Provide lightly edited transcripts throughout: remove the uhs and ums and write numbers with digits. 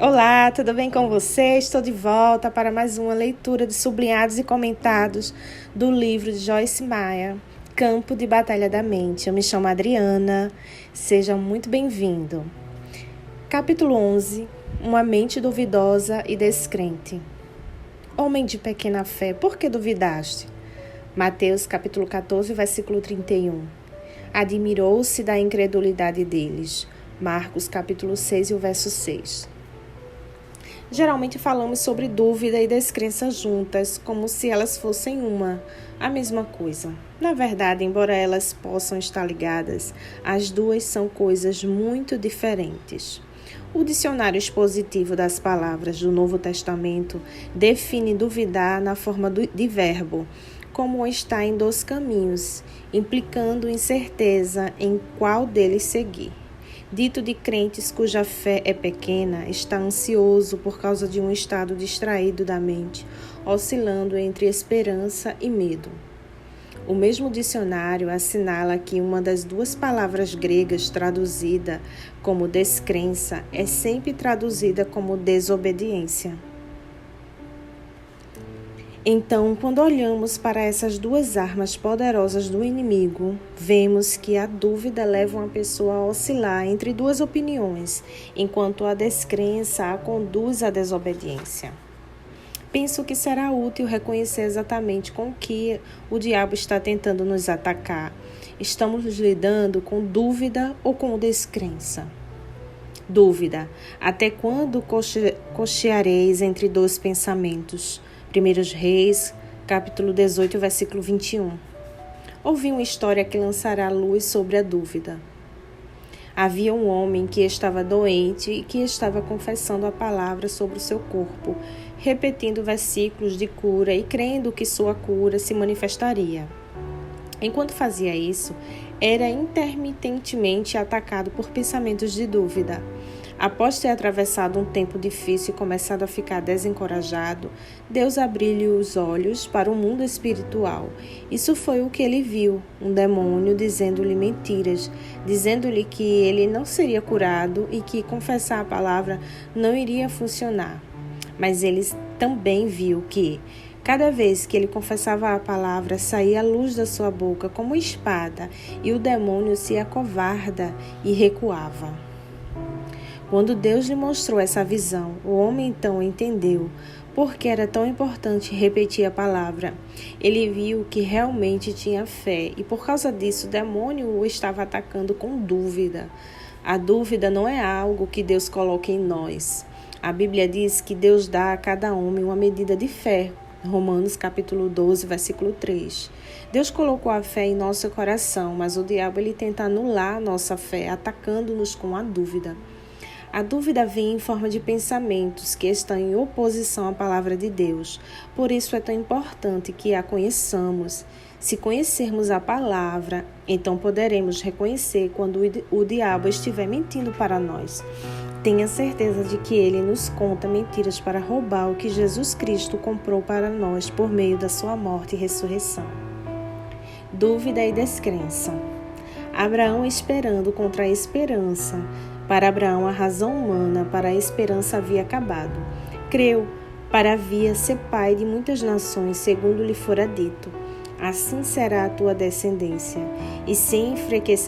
Olá, tudo bem com você? Estou de volta para mais uma leitura de sublinhados e comentados do livro de Joyce Meyer, Campo de Batalha da Mente. Eu me chamo Adriana, seja muito bem-vindo. Capítulo 11, Uma mente duvidosa e descrente. Homem de pequena fé, por que duvidaste? Mateus capítulo 14, versículo 31. Admirou-se da incredulidade deles. Marcos capítulo 6 e o verso 6. Geralmente falamos sobre dúvida e descrença juntas, como se elas fossem a mesma coisa. Na verdade, embora elas possam estar ligadas, as duas são coisas muito diferentes. O dicionário expositivo das palavras do Novo Testamento define duvidar na forma de verbo, como está em 2 caminhos, implicando incerteza em qual deles seguir. Dito de crentes cuja fé é pequena, está ansioso por causa de um estado distraído da mente, oscilando entre esperança e medo. O mesmo dicionário assinala que uma das duas palavras gregas traduzida como descrença é sempre traduzida como desobediência. Então, quando olhamos para essas duas armas poderosas do inimigo, vemos que a dúvida leva uma pessoa a oscilar entre duas opiniões, enquanto a descrença a conduz à desobediência. Penso que será útil reconhecer exatamente com o que o diabo está tentando nos atacar. Estamos lidando com dúvida ou com descrença? Dúvida. Até quando cocheareis entre dois pensamentos? 1 Reis, capítulo 18, versículo 21. Ouvi uma história que lançará luz sobre a dúvida. Havia um homem que estava doente e que estava confessando a palavra sobre o seu corpo, repetindo versículos de cura e crendo que sua cura se manifestaria. Enquanto fazia isso, era intermitentemente atacado por pensamentos de dúvida. Após ter atravessado um tempo difícil e começado a ficar desencorajado, Deus abriu-lhe os olhos para o mundo espiritual. Isso foi o que ele viu, um demônio dizendo-lhe mentiras, dizendo-lhe que ele não seria curado e que confessar a palavra não iria funcionar. Mas ele também viu que, cada vez que ele confessava a palavra, saía a luz da sua boca como espada, e o demônio se acovarda e recuava. Quando Deus lhe mostrou essa visão, o homem então entendeu por que era tão importante repetir a palavra. Ele viu que realmente tinha fé e por causa disso o demônio o estava atacando com dúvida. A dúvida não é algo que Deus coloca em nós. A Bíblia diz que Deus dá a cada homem uma medida de fé. Romanos capítulo 12, versículo 3. Deus colocou a fé em nosso coração, mas o diabo ele tenta anular a nossa fé, atacando-nos com a dúvida. A dúvida vem em forma de pensamentos que estão em oposição à palavra de Deus. Por isso é tão importante que a conheçamos. Se conhecermos a palavra, então poderemos reconhecer quando o diabo estiver mentindo para nós. Tenha certeza de que ele nos conta mentiras para roubar o que Jesus Cristo comprou para nós por meio da sua morte e ressurreição. Dúvida e descrença. Abraão esperando contra a esperança. Para Abraão, a razão humana para a esperança havia acabado. Creu para vir ser pai de muitas nações, segundo lhe fora dito. Assim será a tua descendência. E sem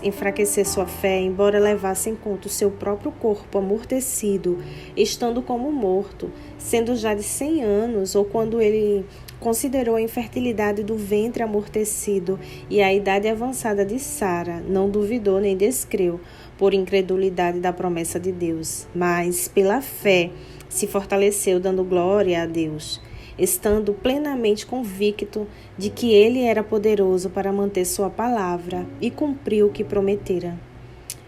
enfraquecer sua fé, embora levasse em conta o seu próprio corpo amortecido, estando como morto, sendo já de 100 anos, ou quando ele considerou a infertilidade do ventre amortecido e a idade avançada de Sara, não duvidou nem descreu, por incredulidade da promessa de Deus, mas pela fé se fortaleceu, dando glória a Deus, estando plenamente convicto de que ele era poderoso para manter sua palavra e cumprir o que prometera.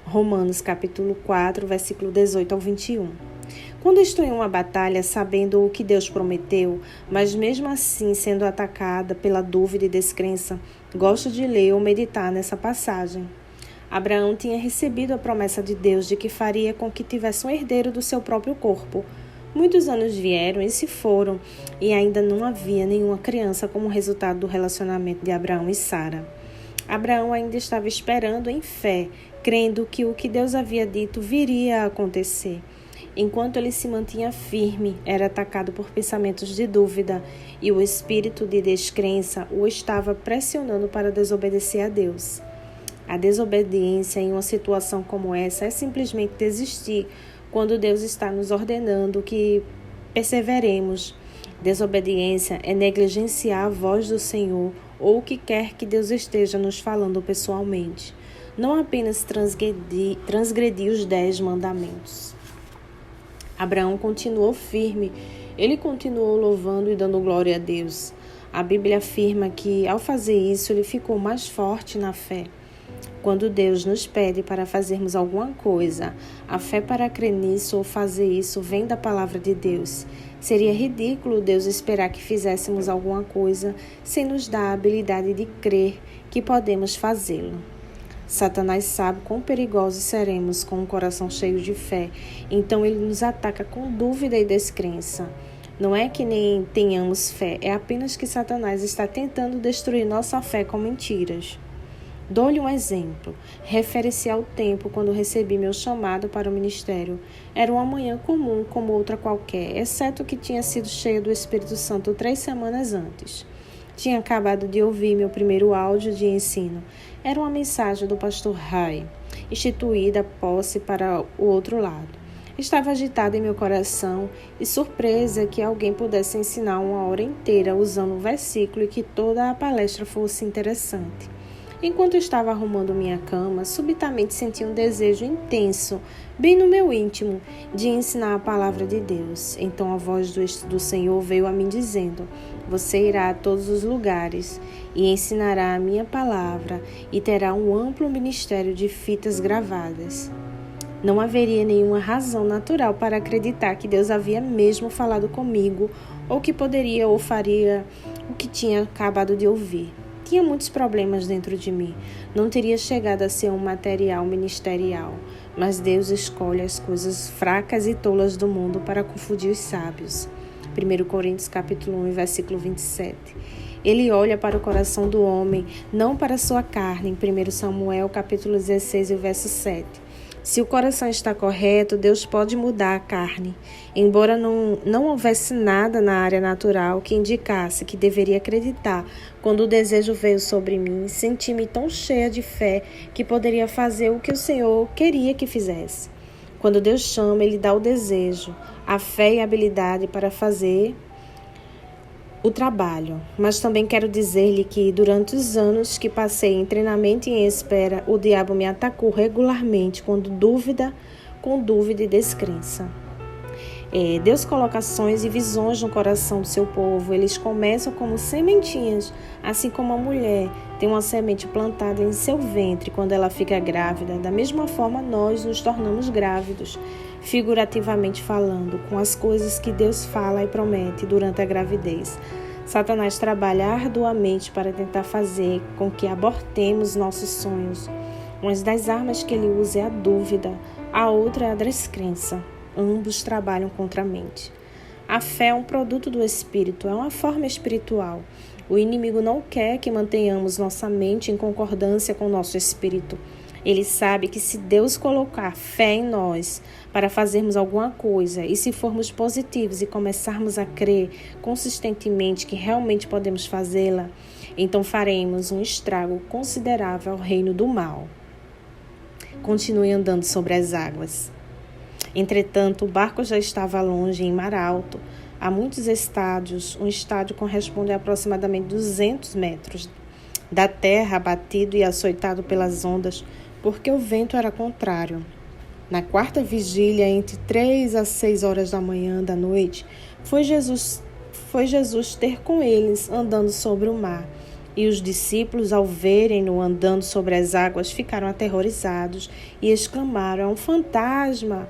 Romanos capítulo 4, versículo 18 ao 21. Quando estou em uma batalha sabendo o que Deus prometeu, mas mesmo assim sendo atacada pela dúvida e descrença, gosto de ler ou meditar nessa passagem. Abraão tinha recebido a promessa de Deus de que faria com que tivesse um herdeiro do seu próprio corpo. Muitos anos vieram e se foram, e ainda não havia nenhuma criança como resultado do relacionamento de Abraão e Sara. Abraão ainda estava esperando em fé, crendo que o que Deus havia dito viria a acontecer. Enquanto ele se mantinha firme, era atacado por pensamentos de dúvida e o espírito de descrença o estava pressionando para desobedecer a Deus. A desobediência em uma situação como essa é simplesmente desistir quando Deus está nos ordenando que perseveremos. Desobediência é negligenciar a voz do Senhor ou o que quer que Deus esteja nos falando pessoalmente. Não apenas transgredir os 10 mandamentos. Abraão continuou firme. Ele continuou louvando e dando glória a Deus. A Bíblia afirma que, ao fazer isso, ele ficou mais forte na fé. Quando Deus nos pede para fazermos alguma coisa, a fé para crer nisso ou fazer isso vem da palavra de Deus. Seria ridículo Deus esperar que fizéssemos alguma coisa sem nos dar a habilidade de crer que podemos fazê-lo. Satanás sabe quão perigosos seremos com um coração cheio de fé, então ele nos ataca com dúvida e descrença. Não é que nem tenhamos fé, é apenas que Satanás está tentando destruir nossa fé com mentiras. Dou-lhe um exemplo. Refere-se ao tempo quando recebi meu chamado para o ministério. Era uma manhã comum como outra qualquer, exceto que tinha sido cheia do Espírito Santo 3 semanas antes. Tinha acabado de ouvir meu primeiro áudio de ensino. Era uma mensagem do pastor Ray, instituída a posse para o outro lado. Estava agitada em meu coração e surpresa que alguém pudesse ensinar uma hora inteira usando um versículo e que toda a palestra fosse interessante. Enquanto estava arrumando minha cama, subitamente senti um desejo intenso, bem no meu íntimo, de ensinar a palavra de Deus. Então a voz do Senhor veio a mim dizendo: você irá a todos os lugares e ensinará a minha palavra e terá um amplo ministério de fitas gravadas. Não haveria nenhuma razão natural para acreditar que Deus havia mesmo falado comigo ou que poderia ou faria o que tinha acabado de ouvir. Tinha muitos problemas dentro de mim. Não teria chegado a ser um material ministerial, mas Deus escolhe as coisas fracas e tolas do mundo para confundir os sábios. 1 Coríntios capítulo 1, versículo 27. Ele olha para o coração do homem, não para a sua carne, em 1 Samuel capítulo 16, verso 7. Se o coração está correto, Deus pode mudar a carne. Embora não houvesse nada na área natural que indicasse que deveria acreditar, quando o desejo veio sobre mim, senti-me tão cheia de fé que poderia fazer o que o Senhor queria que fizesse. Quando Deus chama, Ele dá o desejo, a fé e a habilidade para fazer o trabalho, mas também quero dizer-lhe que durante os anos que passei em treinamento e em espera, o diabo me atacou regularmente com dúvida e descrença. Deus coloca ações e visões no coração do seu povo. Eles começam como sementinhas, assim como a mulher tem uma semente plantada em seu ventre quando ela fica grávida. Da mesma forma, nós nos tornamos grávidos, figurativamente falando, com as coisas que Deus fala e promete durante a gravidez. Satanás trabalha arduamente para tentar fazer com que abortemos nossos sonhos. Uma das armas que ele usa é a dúvida, a outra é a descrença. Ambos trabalham contra a mente. A fé é um produto do Espírito, é uma forma espiritual. O inimigo não quer que mantenhamos nossa mente em concordância com o nosso espírito. Ele sabe que se Deus colocar fé em nós para fazermos alguma coisa e se formos positivos e começarmos a crer consistentemente que realmente podemos fazê-la, então faremos um estrago considerável ao reino do mal. Continue andando sobre as águas. Entretanto, o barco já estava longe, em mar alto, a muitos estádios. Um estádio corresponde a aproximadamente 200 metros da terra, abatido e açoitado pelas ondas, porque o vento era contrário. Na quarta vigília, entre 3 a 6 horas da manhã da noite, foi Jesus ter com eles, andando sobre o mar. E os discípulos, ao verem-no andando sobre as águas, ficaram aterrorizados e exclamaram: "É um fantasma!"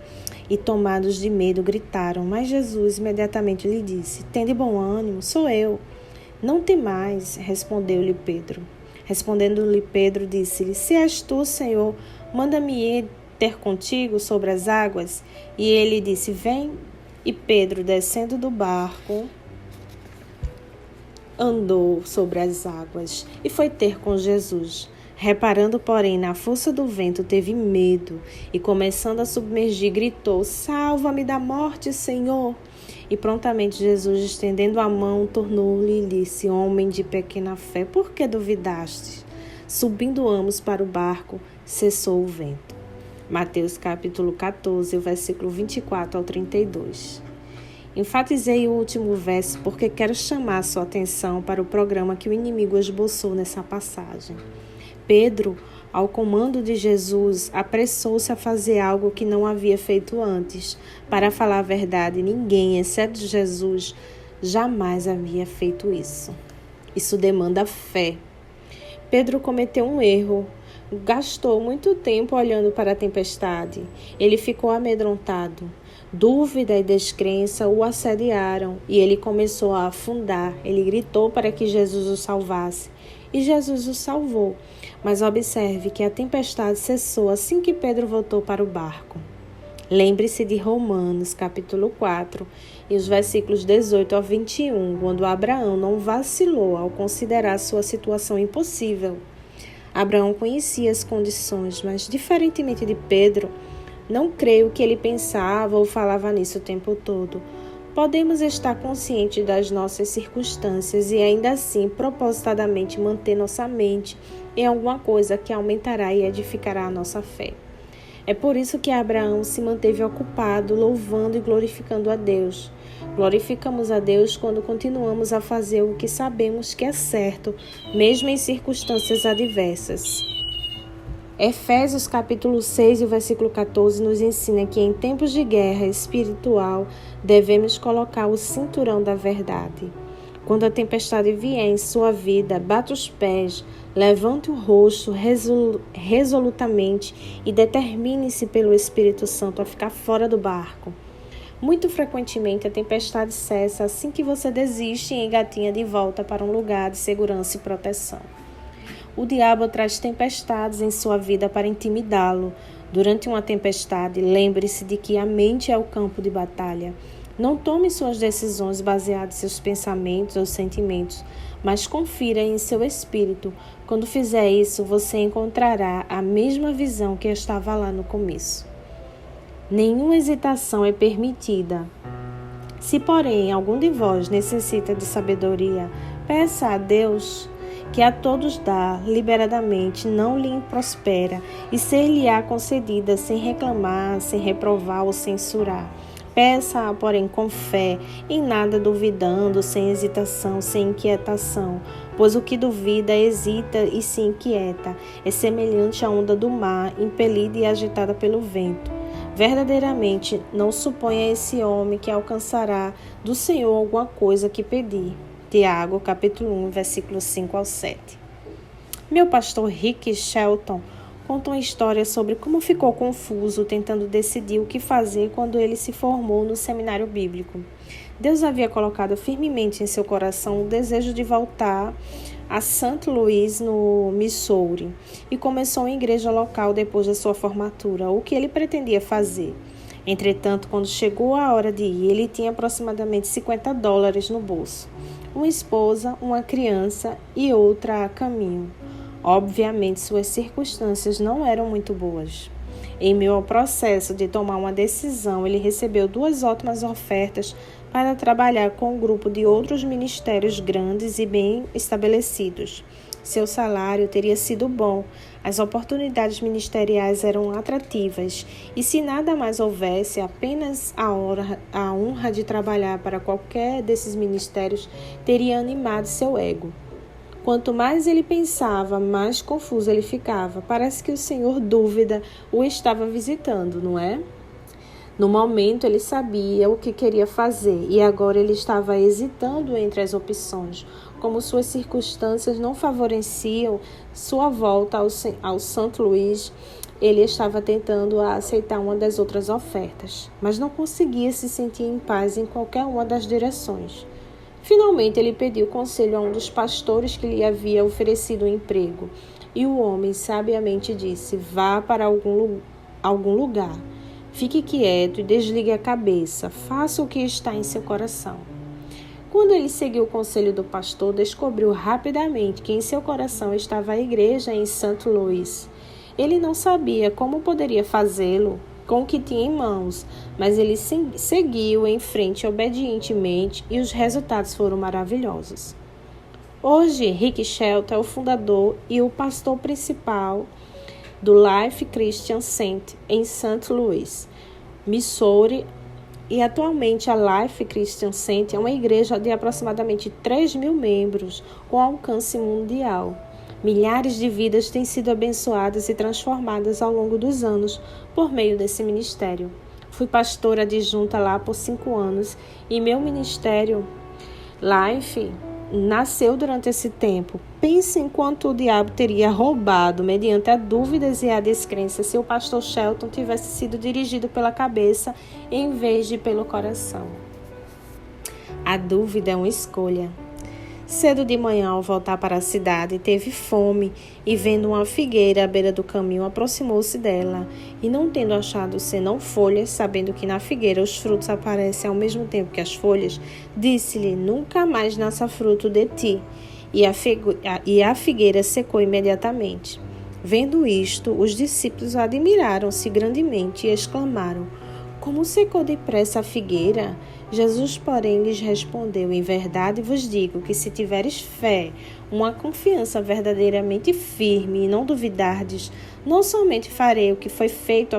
E tomados de medo, gritaram. Mas Jesus imediatamente lhe disse: "Tende bom ânimo, sou eu. Não temais", respondeu-lhe Pedro. Respondendo-lhe Pedro, disse-lhe: "Se és tu, Senhor, manda-me ir ter contigo sobre as águas." E ele disse: "Vem." E Pedro, descendo do barco, andou sobre as águas e foi ter com Jesus. Reparando, porém, na força do vento, teve medo e, começando a submergir, gritou: Salva-me da morte, Senhor! E prontamente Jesus, estendendo a mão, tornou-lhe e disse: Homem de pequena fé, por que duvidaste? Subindo ambos para o barco, cessou o vento. Mateus capítulo 14, versículo 24 ao 32. Enfatizei o último verso porque quero chamar sua atenção para o programa que o inimigo esboçou nessa passagem. Pedro, ao comando de Jesus, apressou-se a fazer algo que não havia feito antes. Para falar a verdade, ninguém, exceto Jesus, jamais havia feito isso. Isso demanda fé. Pedro cometeu um erro. Gastou muito tempo olhando para a tempestade. Ele ficou amedrontado. Dúvida e descrença o assediaram e ele começou a afundar. Ele gritou para que Jesus o salvasse e Jesus o salvou. Mas observe que a tempestade cessou assim que Pedro voltou para o barco. Lembre-se de Romanos capítulo 4 e os versículos 18 a 21, quando Abraão não vacilou ao considerar sua situação impossível. Abraão conhecia as condições, mas, diferentemente de Pedro, não creio que ele pensava ou falava nisso o tempo todo. Podemos estar conscientes das nossas circunstâncias e ainda assim propositadamente manter nossa mente em alguma coisa que aumentará e edificará a nossa fé. É por isso que Abraão se manteve ocupado, louvando e glorificando a Deus. Glorificamos a Deus quando continuamos a fazer o que sabemos que é certo, mesmo em circunstâncias adversas. Efésios capítulo 6 e o versículo 14 nos ensina que em tempos de guerra espiritual devemos colocar o cinturão da verdade. Quando a tempestade vier em sua vida, bata os pés, levante o rosto resolutamente e determine-se pelo Espírito Santo a ficar fora do barco. Muito frequentemente a tempestade cessa assim que você desiste e engatinha de volta para um lugar de segurança e proteção. O diabo traz tempestades em sua vida para intimidá-lo. Durante uma tempestade, lembre-se de que a mente é o campo de batalha. Não tome suas decisões baseadas em seus pensamentos ou sentimentos, mas confira em seu espírito. Quando fizer isso, você encontrará a mesma visão que estava lá no começo. Nenhuma hesitação é permitida. Se, porém, algum de vós necessita de sabedoria, peça a Deus, que a todos dá liberadamente, não lhe prospera, e ser-lhe-á concedida sem reclamar, sem reprovar ou censurar. Peça, porém, com fé, em nada duvidando, sem hesitação, sem inquietação, pois o que duvida, hesita e se inquieta, é semelhante à onda do mar, impelida e agitada pelo vento. Verdadeiramente, não suponha esse homem que alcançará do Senhor alguma coisa que pedir. Tiago, capítulo 1, versículos 5 ao 7. Meu pastor Rick Shelton conta uma história sobre como ficou confuso tentando decidir o que fazer quando ele se formou no seminário bíblico. Deus havia colocado firmemente em seu coração o desejo de voltar a St. Louis, no Missouri, e começou uma igreja local depois da sua formatura, o que ele pretendia fazer. Entretanto, quando chegou a hora de ir, ele tinha aproximadamente $50 no bolso, uma esposa, uma criança e outra a caminho. Obviamente, suas circunstâncias não eram muito boas. Em meio ao processo de tomar uma decisão, ele recebeu 2 ótimas ofertas para trabalhar com um grupo de outros ministérios grandes e bem estabelecidos. Seu salário teria sido bom, as oportunidades ministeriais eram atrativas, e se nada mais houvesse, apenas a honra de trabalhar para qualquer desses ministérios teria animado seu ego. Quanto mais ele pensava, mais confuso ele ficava. Parece que o Senhor Dúvida o estava visitando, não é? No momento ele sabia o que queria fazer e agora ele estava hesitando entre as opções. Como suas circunstâncias não favoreciam sua volta ao St. Louis, ele estava tentando aceitar uma das outras ofertas, mas não conseguia se sentir em paz em qualquer uma das direções. Finalmente, ele pediu conselho a um dos pastores que lhe havia oferecido um emprego. E o homem sabiamente disse: vá para algum lugar. Fique quieto e desligue a cabeça. Faça o que está em seu coração. Quando ele seguiu o conselho do pastor, descobriu rapidamente que em seu coração estava a igreja em St. Louis. Ele não sabia como poderia fazê-lo com o que tinha em mãos, mas ele seguiu em frente obedientemente e os resultados foram maravilhosos. Hoje, Rick Shelton é o fundador e o pastor principal do Life Christian Center em St. Louis, Missouri, e atualmente a Life Christian Center é uma igreja de aproximadamente 3.000 membros com alcance mundial. Milhares de vidas têm sido abençoadas e transformadas ao longo dos anos por meio desse ministério. Fui pastora adjunta lá por 5 anos e meu ministério, Life, nasceu durante esse tempo. Pense em quanto o diabo teria roubado mediante as dúvidas e a descrença se o pastor Shelton tivesse sido dirigido pela cabeça em vez de pelo coração. A dúvida é uma escolha. Cedo de manhã, ao voltar para a cidade, teve fome e, vendo uma figueira à beira do caminho, aproximou-se dela. E, não tendo achado senão folhas, sabendo que na figueira os frutos aparecem ao mesmo tempo que as folhas, disse-lhe: nunca mais nasça fruto de ti. E a figueira secou imediatamente. Vendo isto, os discípulos admiraram-se grandemente e exclamaram: como secou depressa a figueira? Jesus, porém, lhes respondeu: em verdade vos digo que se tiveres fé, uma confiança verdadeiramente firme e não duvidardes, não somente farei o que foi feito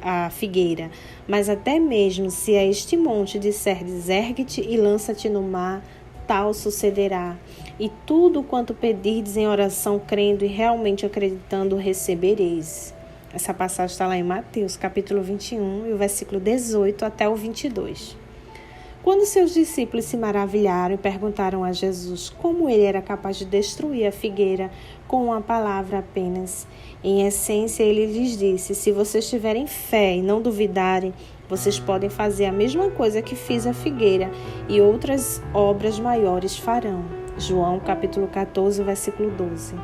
à figueira, mas até mesmo se a este monte disserdes: ergue-te e lança-te no mar, tal sucederá. E tudo quanto pedirdes em oração, crendo e realmente acreditando, recebereis. Essa passagem está lá em Mateus, capítulo 21, e o versículo 18 até o 22. Quando seus discípulos se maravilharam e perguntaram a Jesus como ele era capaz de destruir a figueira com uma palavra apenas, em essência ele lhes disse: se vocês tiverem fé e não duvidarem, vocês podem fazer a mesma coisa que fiz a figueira e outras obras maiores farão. João capítulo 14, versículo 12.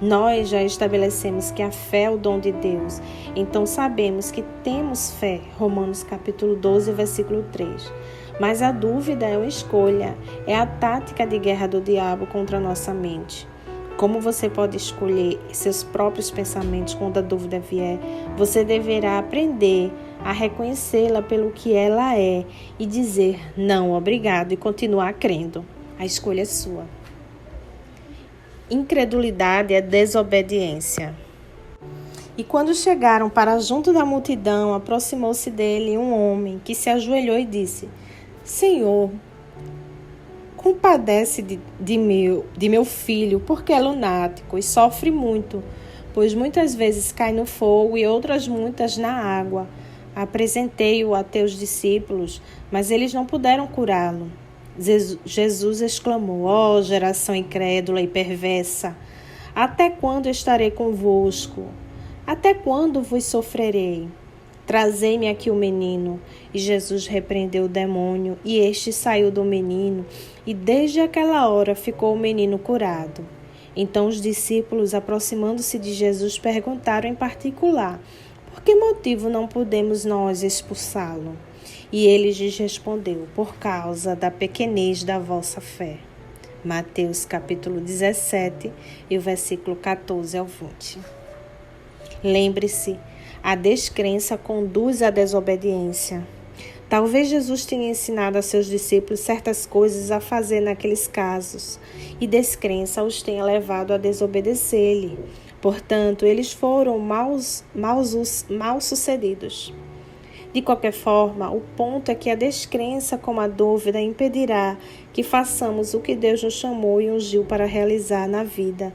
Nós já estabelecemos que a fé é o dom de Deus, então sabemos que temos fé. Romanos capítulo 12, versículo 3. Mas a dúvida é uma escolha, é a tática de guerra do diabo contra a nossa mente. Como você pode escolher seus próprios pensamentos quando a dúvida vier? Você deverá aprender a reconhecê-la pelo que ela é e dizer não, obrigado, e continuar crendo. A escolha é sua. Incredulidade é desobediência. E quando chegaram para junto da multidão, aproximou-se dele um homem que se ajoelhou e disse: Senhor, compadece de meu filho, porque é lunático e sofre muito, pois muitas vezes cai no fogo e outras muitas na água. Apresentei-o a teus discípulos, mas eles não puderam curá-lo. Jesus exclamou: ó geração incrédula e perversa, até quando estarei convosco? Até quando vos sofrerei? Trazei-me aqui o menino. E Jesus repreendeu o demônio, e este saiu do menino, e desde aquela hora ficou o menino curado. Então os discípulos, aproximando-se de Jesus, perguntaram em particular: por que motivo não podemos nós expulsá-lo? E ele lhes respondeu: por causa da pequenez da vossa fé. Mateus capítulo 17, e o versículo 14 ao 20. Lembre-se, a descrença conduz à desobediência. Talvez Jesus tenha ensinado a seus discípulos certas coisas a fazer naqueles casos, e descrença os tenha levado a desobedecer-lhe. Portanto, eles foram mal sucedidos. De qualquer forma, o ponto é que a descrença, como a dúvida, impedirá que façamos o que Deus nos chamou e ungiu para realizar na vida.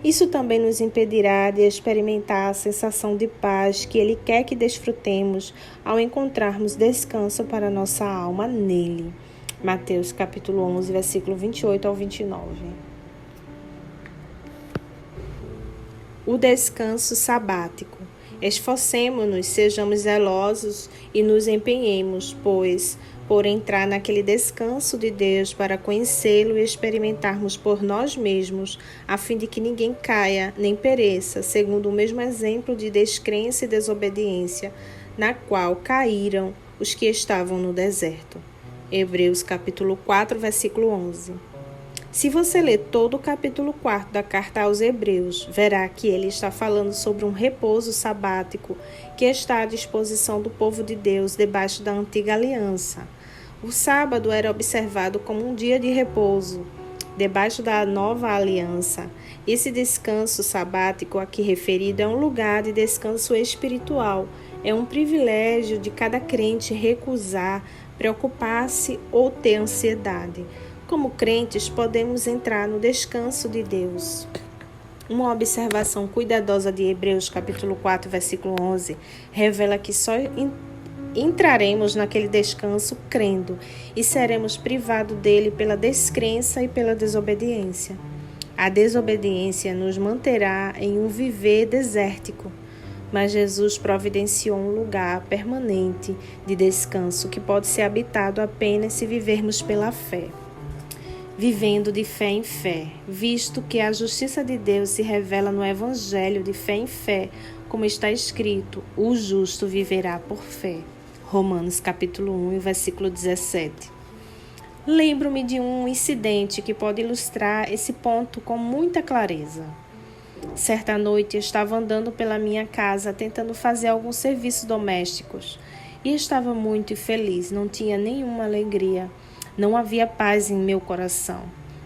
Isso também nos impedirá de experimentar a sensação de paz que Ele quer que desfrutemos ao encontrarmos descanso para nossa alma nele. Mateus capítulo 11, versículo 28 ao 29. O descanso sabático. Esforcemo-nos, sejamos zelosos e nos empenhemos, pois, por entrar naquele descanso de Deus para conhecê-lo e experimentarmos por nós mesmos, a fim de que ninguém caia nem pereça, segundo o mesmo exemplo de descrença e desobediência, na qual caíram os que estavam no deserto. Hebreus capítulo 4, versículo 11. Se você ler todo o capítulo 4 da carta aos Hebreus, verá que ele está falando sobre um repouso sabático que está à disposição do povo de Deus debaixo da antiga aliança. O sábado era observado como um dia de repouso. Debaixo da nova aliança, esse descanso sabático aqui referido é um lugar de descanso espiritual. É um privilégio de cada crente recusar, preocupar-se ou ter ansiedade. Como crentes, podemos entrar no descanso de Deus. Uma observação cuidadosa de Hebreus capítulo 4, versículo 11, revela que só entraremos naquele descanso crendo e seremos privados dele pela descrença e pela desobediência. A desobediência nos manterá em um viver desértico, mas Jesus providenciou um lugar permanente de descanso que pode ser habitado apenas se vivermos pela fé. Vivendo de fé em fé, visto que a justiça de Deus se revela no Evangelho de fé em fé, como está escrito, o justo viverá por fé. Romanos capítulo 1, versículo 17. Lembro-me de um incidente que pode ilustrar esse ponto com muita clareza. Certa noite estava andando pela minha casa tentando fazer alguns serviços domésticos e estava muito infeliz, não tinha nenhuma alegria. Não havia paz em meu coração.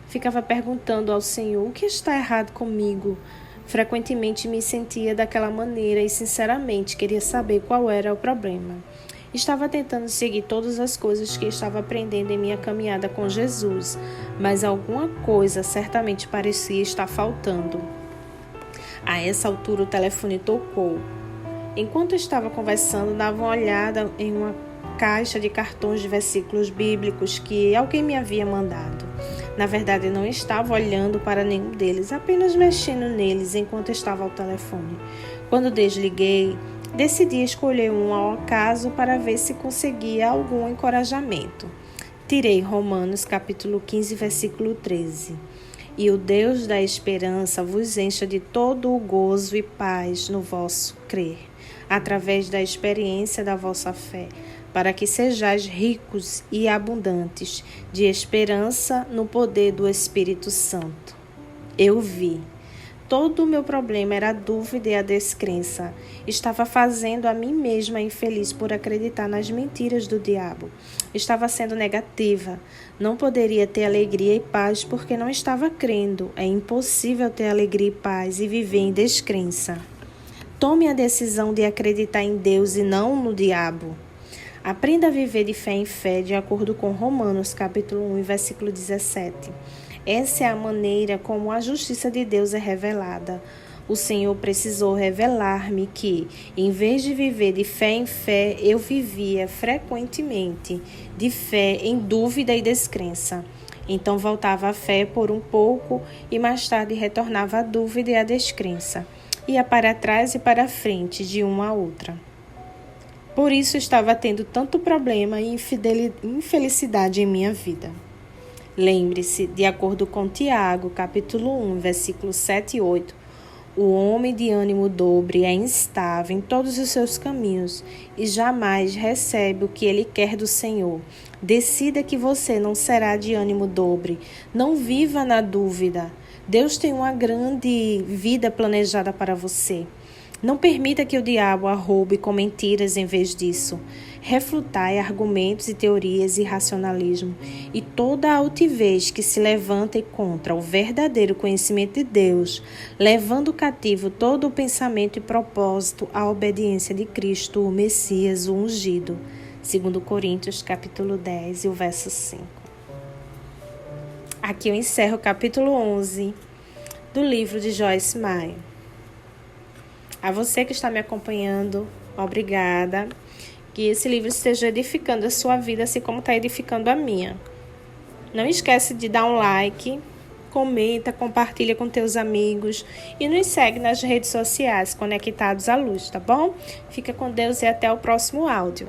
Ficava perguntando ao Senhor, o que está errado comigo? Frequentemente me sentia daquela maneira e sinceramente queria saber qual era o problema. Estava tentando seguir todas as coisas que estava aprendendo em minha caminhada com Jesus, mas alguma coisa certamente parecia estar faltando. A essa altura o telefone tocou. Enquanto estava conversando, dava uma olhada em uma caixa de cartões de versículos bíblicos que alguém me havia mandado. Na verdade, não estava olhando para nenhum deles, apenas mexendo neles enquanto estava ao telefone. Quando desliguei, decidi escolher um ao acaso para ver se conseguia algum encorajamento. Tirei Romanos capítulo 15, versículo 13. E o Deus da esperança vos encha de todo o gozo e paz no vosso crer, através da experiência da vossa fé, para que sejais ricos e abundantes de esperança no poder do Espírito Santo. Eu vi. Todo o meu problema era a dúvida e a descrença. Estava fazendo a mim mesma infeliz por acreditar nas mentiras do diabo. Estava sendo negativa. Não poderia ter alegria e paz porque não estava crendo. É impossível ter alegria e paz e viver em descrença. Tome a decisão de acreditar em Deus e não no diabo. Aprenda a viver de fé em fé, de acordo com Romanos capítulo 1, versículo 17. Essa é a maneira como a justiça de Deus é revelada. O Senhor precisou revelar-me que, em vez de viver de fé em fé, eu vivia frequentemente de fé em dúvida e descrença. Então voltava à fé por um pouco e mais tarde retornava à dúvida e à descrença. Ia para trás e para frente de uma a outra. Por isso estava tendo tanto problema e infelicidade em minha vida. Lembre-se, de acordo com Tiago, capítulo 1, versículos 7 e 8, o homem de ânimo dobre é instável em todos os seus caminhos e jamais recebe o que ele quer do Senhor. Decida que você não será de ânimo dobre. Não viva na dúvida. Deus tem uma grande vida planejada para você. Não permita que o diabo a roube com mentiras em vez disso. Refutai argumentos e teorias e racionalismo e toda a altivez que se levanta contra o verdadeiro conhecimento de Deus, levando cativo todo o pensamento e propósito à obediência de Cristo, o Messias, o ungido. 2 Coríntios, capítulo 10 e o verso 5. Aqui eu encerro o capítulo 11 do livro de Joyce Meyer. A você que está me acompanhando, obrigada. Que esse livro esteja edificando a sua vida, assim como está edificando a minha. Não esquece de dar um like, comenta, compartilha com teus amigos e nos segue nas redes sociais, Conectados à Luz, tá bom? Fica com Deus e até o próximo áudio.